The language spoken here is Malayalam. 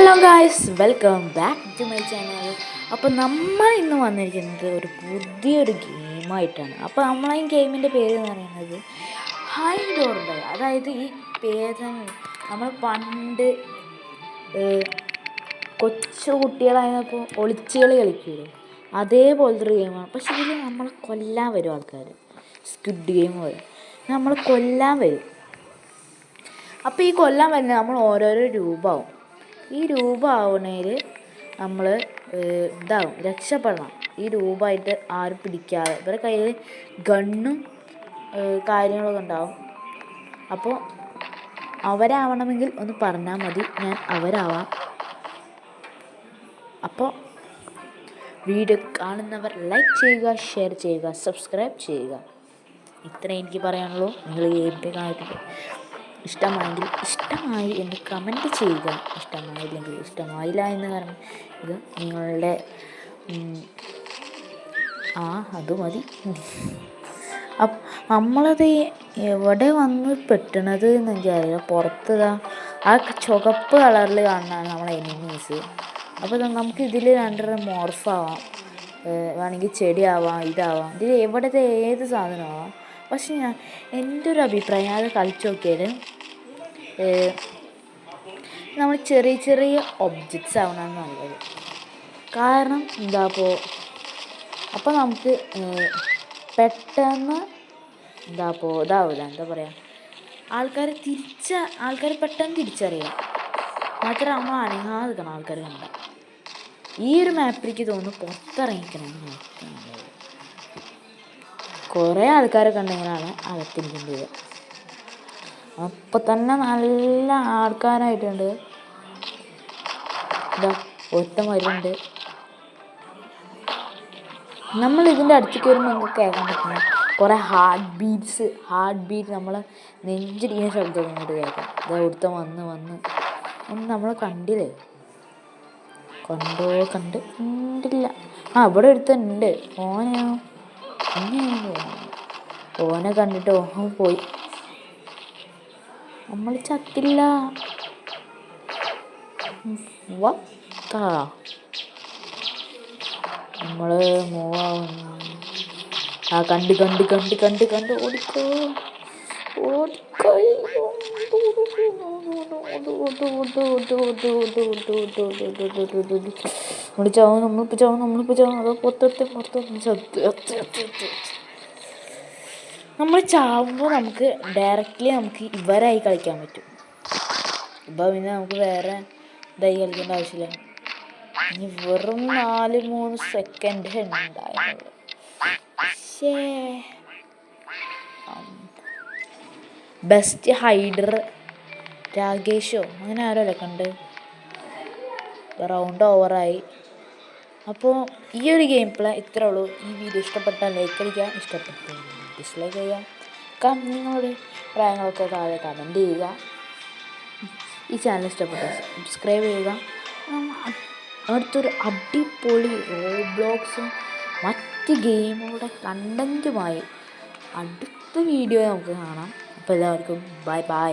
Hello guys, welcome back to my channel. അപ്പോൾ നമ്മൾ ഇന്ന് വന്നിരിക്കുന്നത് ഒരു പുതിയൊരു ഗെയിമായിട്ടാണ്. അപ്പോൾ നമ്മളെ ഈ ഗെയിമിൻ്റെ പേര് എന്ന് പറയുന്നത് ഹൈഡ് ഓർ ഡൈ. അതായത് ഈ പേര് നമ്മൾ പണ്ട് കൊച്ചു കുട്ടികളായപ്പോൾ ഒളിച്ചുകളി കളിക്കുമല്ലോ, അതേപോലത്തെ ഒരു ഗെയിമാണ്. പക്ഷെ ഇതിൽ നമ്മൾ കൊല്ലാൻ വരും ആൾക്കാർ. സ്ക്വിഡ് ഗെയിം പോലെ നമ്മൾ കൊല്ലാൻ വരും. അപ്പോൾ ഈ കൊല്ലാൻ വരുന്നത് നമ്മൾ ഓരോരോ രൂപമാവും. ഈ രൂപമാവണേൽ നമ്മൾ രക്ഷപ്പെടണം. ഈ രൂപമായിട്ട് ആരും പിടിക്കാതെ ഇവരുടെ കയ്യിൽ ഗണ്ണും കാര്യങ്ങളൊക്കെ ഉണ്ടാവും. അപ്പോൾ അവരാവണമെങ്കിൽ ഒന്ന് പറഞ്ഞാൽ മതി, ഞാൻ അവരാവാം. അപ്പോൾ വീഡിയോ കാണുന്നവർ ലൈക്ക് ചെയ്യുക, ഷെയർ ചെയ്യുക, സബ്സ്ക്രൈബ് ചെയ്യുക. ഇത്രയും എനിക്ക് പറയാനുള്ളൂ. നിങ്ങൾ ഈ ഗെയിമിൻ്റെ കാര്യത്തിൽ ഇഷ്ടമായി എന്ന് കമൻറ്റ് ചെയ്യുക. ഇഷ്ടമായില്ലെങ്കിൽ ഇഷ്ടമായില്ല എന്ന് കാരണം ഇത് നിങ്ങളുടെ അത് മതി. നമ്മളത് എവിടെ വന്ന് പെട്ടണത് എന്ന് എനിക്കറിയില്ല. പുറത്ത് ആ ചുവപ്പ് കളറിൽ കാണുന്നതാണ് നമ്മളെ എനിമീസ്. അപ്പോൾ നമുക്ക് ഇതിൽ രണ്ടെണ്ണം മോർഫാവാം, വേണമെങ്കിൽ ചെടിയാവാം, ഇതാവാം. ഇതിൽ എവിടത്തെ ഏത് സാധനമാവാം. പക്ഷെ എൻ്റെ ഒരു അഭിപ്രായം അത് കളിച്ച് നോക്കിയാൽ നമ്മൾ ചെറിയ ചെറിയ ഒബ്ജക്റ്റ്സ് ആവണമെന്ന് നല്ലത്. കാരണം അപ്പോൾ നമുക്ക് പെട്ടെന്ന് ഇതാവില്ല. ആൾക്കാർ പെട്ടെന്ന് തിരിച്ചറിയാം. മാത്രം നമ്മൾ അനങ്ങാതെ നിൽക്കണം. ആൾക്കാർ കണ്ട ഈ ഒരു മാപ്പിലേക്ക് തോന്നുന്നു പുറത്തിറങ്ങിക്കണം. കുറേ ആൾക്കാരൊക്കെ ഉണ്ടെങ്കിലാണ് അകത്തിരിക്കേണ്ടത്. അപ്പം തന്നെ നല്ല ആൾക്കാരായിട്ടുണ്ട്. ഒറ്റം വരുന്നുണ്ട്. നമ്മൾ ഇതിൻ്റെ അടുത്തേക്ക് വരുമ്പോൾ നമുക്ക് കേൾക്കാൻ പറ്റുന്ന കുറേ ഹാർട്ട് ബീറ്റ് നമ്മളെ നെഞ്ചിടിക്കുന്ന ശബ്ദം ഇങ്ങോട്ട് കേൾക്കാം. ഇതൊരുത്തം വന്ന് ഒന്ന് നമ്മളെ കണ്ടില്ലേ? കണ്ടില്ല. ഇവിടെ ഒരുത്തുണ്ട്. ഓനെ കണ്ടിട്ട് ഓൻ പോയി. നമ്മൾ ചത്തില്ല. നമ്മൾ മൂവാവുന്നു. കണ്ട് ഓടിക്കോ. നമ്മളിപ്പോൾ ചാവും. അതോ പുറത്ത് നമ്മൾ ചാവുമ്പോൾ നമുക്ക് ഡയറക്റ്റ്ലി ഇവരായി കളിക്കാൻ പറ്റും. ഇപ്പോൾ പിന്നെ നമുക്ക് വേറെ ഇതായി കളിക്കേണ്ട ആവശ്യമില്ല. ഇനി വെറും 4-3 സെക്കൻഡ് ഉണ്ടായിരുന്നു. ബെസ്റ്റ് ഹൈഡർ രാകേഷോ അങ്ങനെ ആരോ കണ്ട്. റൗണ്ട് ഓവറായി. അപ്പോൾ ഈ ഒരു ഗെയിം പ്ലേ ഇത്രേ ഉള്ളൂ. ഈ വീഡിയോ ഇഷ്ടപ്പെട്ടാൽ ലൈക്ക് അടിക്കുക, ഇഷ്ടപ്പെട്ടു ഡിസ്ലൈക്ക് ചെയ്യുക. നിങ്ങളുടെ പ്രായങ്ങളൊക്കെ താഴെ കമൻറ്റ് ചെയ്യുക. ഈ ചാനൽ ഇഷ്ടപ്പെട്ടാൽ സബ്സ്ക്രൈബ് ചെയ്യുക. അടുത്തൊരു അടിപൊളി റോബ്ലോക്സും മറ്റ് ഗെയിമുകളുടെ കണ്ടൻറ്റുമായി അടുത്ത വീഡിയോ നമുക്ക് കാണാം. അപ്പോൾ എല്ലാവർക്കും ബൈ.